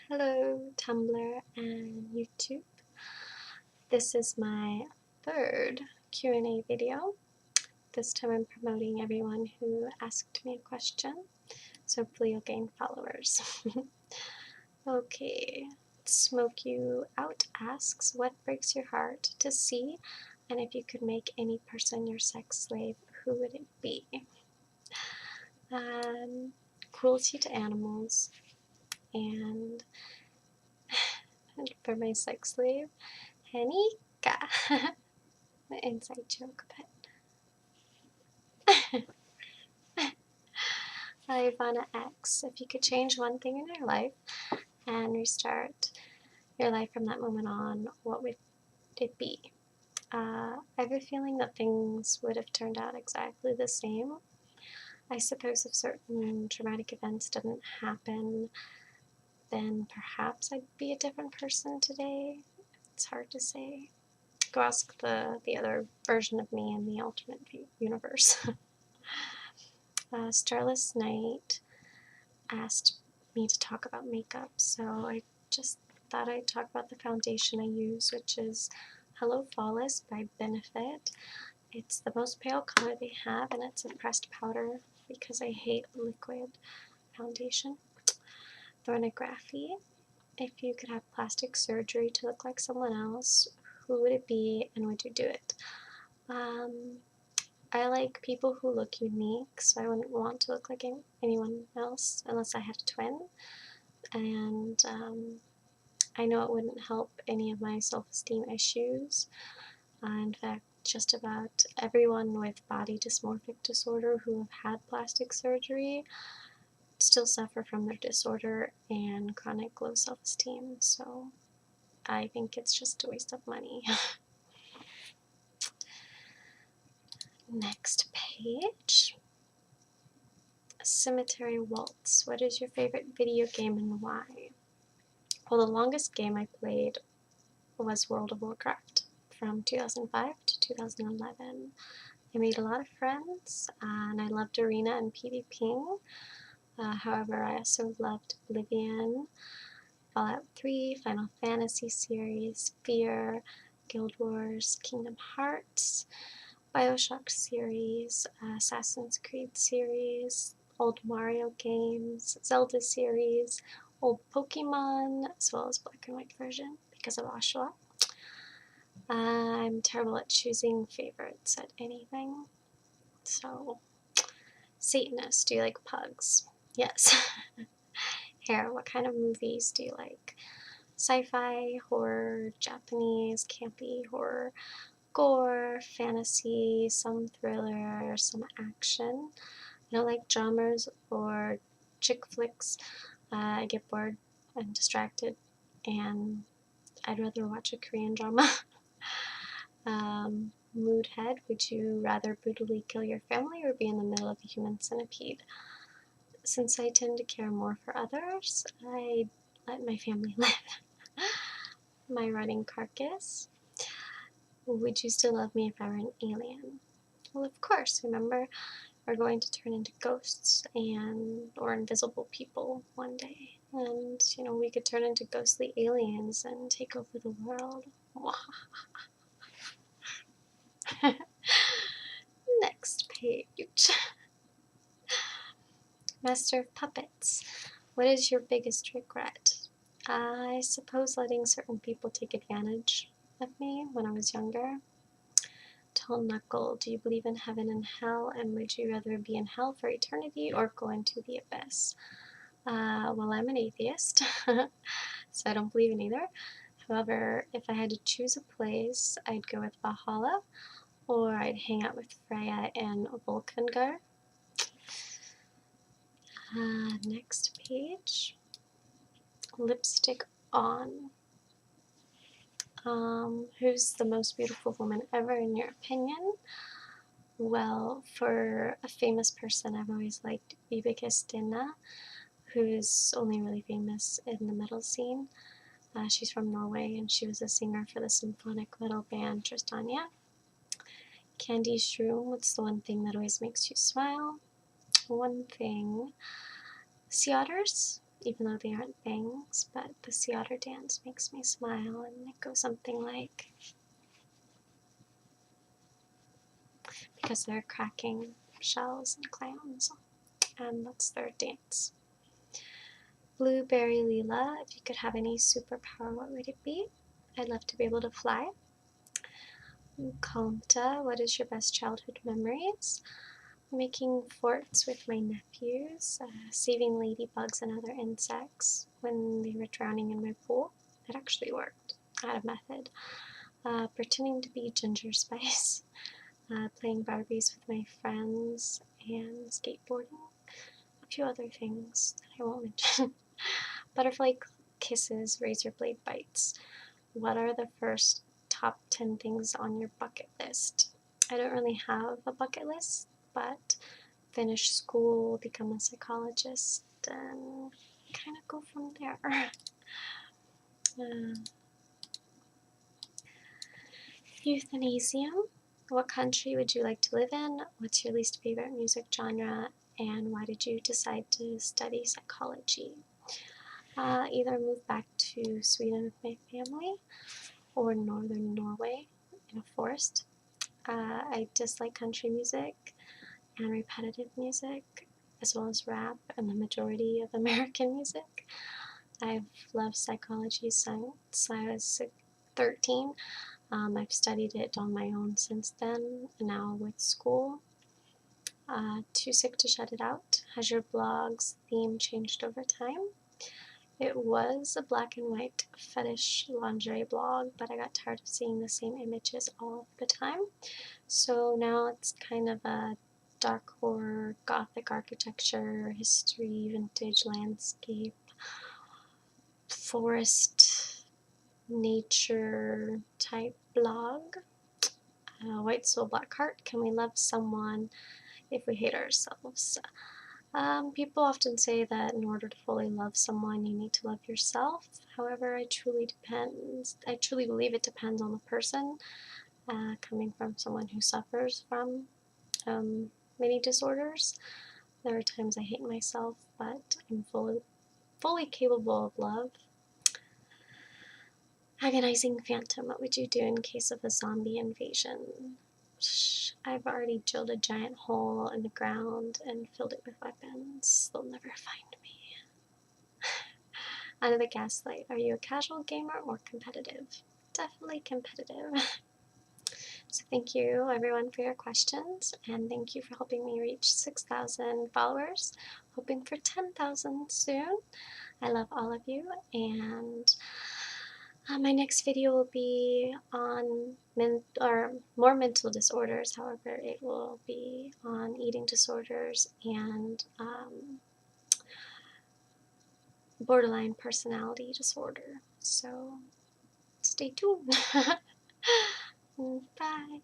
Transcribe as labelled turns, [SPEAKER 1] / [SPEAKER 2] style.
[SPEAKER 1] Hello, Tumblr and YouTube. This is my third Q&A video. This time I'm promoting everyone who asked me a question, so hopefully you'll gain followers. Okay, Smoke You Out asks, what breaks your heart to see, and if you could make any person your sex slave, who would it be? Cruelty to animals, and for my sex slave, Hanika. The inside joke, but Ivana X, if you could change one thing in your life and restart your life from that moment on, what would it be? I have a feeling that things would have turned out exactly the same. I suppose if certain traumatic events didn't happen, then perhaps I'd be a different person today. It's hard to say. Go ask the other version of me in the alternate universe. Starless Night asked me to talk about makeup, so I just thought I'd talk about the foundation I use, which is Hello Flawless by Benefit. It's the most pale color they have, and it's a pressed powder because I hate liquid foundation. Pornography. If you could have plastic surgery to look like someone else, who would it be and would you do it? I like people who look unique, so I wouldn't want to look like anyone else unless I had a twin. And I know it wouldn't help any of my self-esteem issues. In fact, just about everyone with body dysmorphic disorder who have had plastic surgery still suffer from their disorder and chronic low self-esteem, so I think it's just a waste of money. Next page. Cemetery Waltz. What is your favorite video game and why? Well, the longest game I played was World of Warcraft from 2005 to 2011. I made a lot of friends, and I loved Arena and PvPing. However, I also loved Oblivion, Fallout 3, Final Fantasy series, Fear, Guild Wars, Kingdom Hearts, Bioshock series, Assassin's Creed series, old Mario games, Zelda series, old Pokemon, as well as black and white version because of Ashka. I'm terrible at choosing favorites at anything. So, Satanist, do you like pugs? Yes. Hair, what kind of movies do you like? Sci-fi, horror, Japanese, campy, horror, gore, fantasy, some thriller, some action. I don't like dramas or chick flicks. I get bored and distracted, and I'd rather watch a Korean drama. Mood head, would you rather brutally kill your family or be in the middle of a human centipede? Since I tend to care more for others, I let my family live. My rotting carcass. Would you still love me if I were an alien? Well, of course. Remember, we're going to turn into ghosts or invisible people one day. And, we could turn into ghostly aliens and take over the world. Next page. Master of Puppets. What is your biggest regret? I suppose letting certain people take advantage of me when I was younger. Tall Knuckle, do you believe in heaven and hell, and would you rather be in hell for eternity or go into the abyss? Well, I'm an atheist, so I don't believe in either. However, if I had to choose a place, I'd go with Valhalla, or I'd hang out with Freya and Volkvangar. Next page. Lipstick on. Who's the most beautiful woman ever in your opinion? Well, for a famous person, I've always liked Vibeke Stena, who's only really famous in the metal scene. She's from Norway, and she was a singer for the symphonic metal band Tristania. Candy Shroom, what's the one thing that always makes you smile? One thing. Sea otters. even though they aren't things, but the Otter Dance makes me smile, and it goes something like, because they're cracking shells and clowns, and that's their dance. Blueberry Leela, if you could have any superpower, what would it be? I'd love to be able to fly. Comta, what is your best childhood memories? Making forts with my nephews, saving ladybugs and other insects when they were drowning in my pool. It actually worked. I had a method. Pretending to be Ginger Spice, playing Barbies with my friends, and skateboarding. A few other things that I won't mention. Butterfly kisses, razor blade bites. What are the first top 10 things on your bucket list? I don't really have a bucket list, but finish school, become a psychologist, and kind of go from there. Euthanasium. What country would you like to live in? What's your least favorite music genre? And why did you decide to study psychology? Either move back to Sweden with my family or northern Norway in a forest. I dislike country music and repetitive music, as well as rap and the majority of American music. I've loved psychology since I was 13. I've studied it on my own since then, and now with school. Too sick to shut it out. Has your blog's theme changed over time? It was a black and white fetish lingerie blog, but I got tired of seeing the same images all the time. So now it's kind of a dark horror, gothic architecture, history, vintage landscape, forest, nature type blog. White Soul Black Heart, can we love someone if we hate ourselves? People often say that in order to fully love someone, you need to love yourself. However, I truly believe it depends on the person. Coming from someone who suffers from many disorders, there are times I hate myself, but I'm fully capable of love. Agonizing Phantom, what would you do in case of a zombie invasion? I've already drilled a giant hole in the ground and filled it with weapons. They'll never find me. Under the Gaslight, are you a casual gamer or competitive? Definitely competitive. So thank you everyone for your questions, and thank you for helping me reach 6,000 followers. Hoping for 10,000 soon. I love all of you, and my next video will be on more mental disorders. However, it will be on eating disorders and borderline personality disorder. So stay tuned. Bye.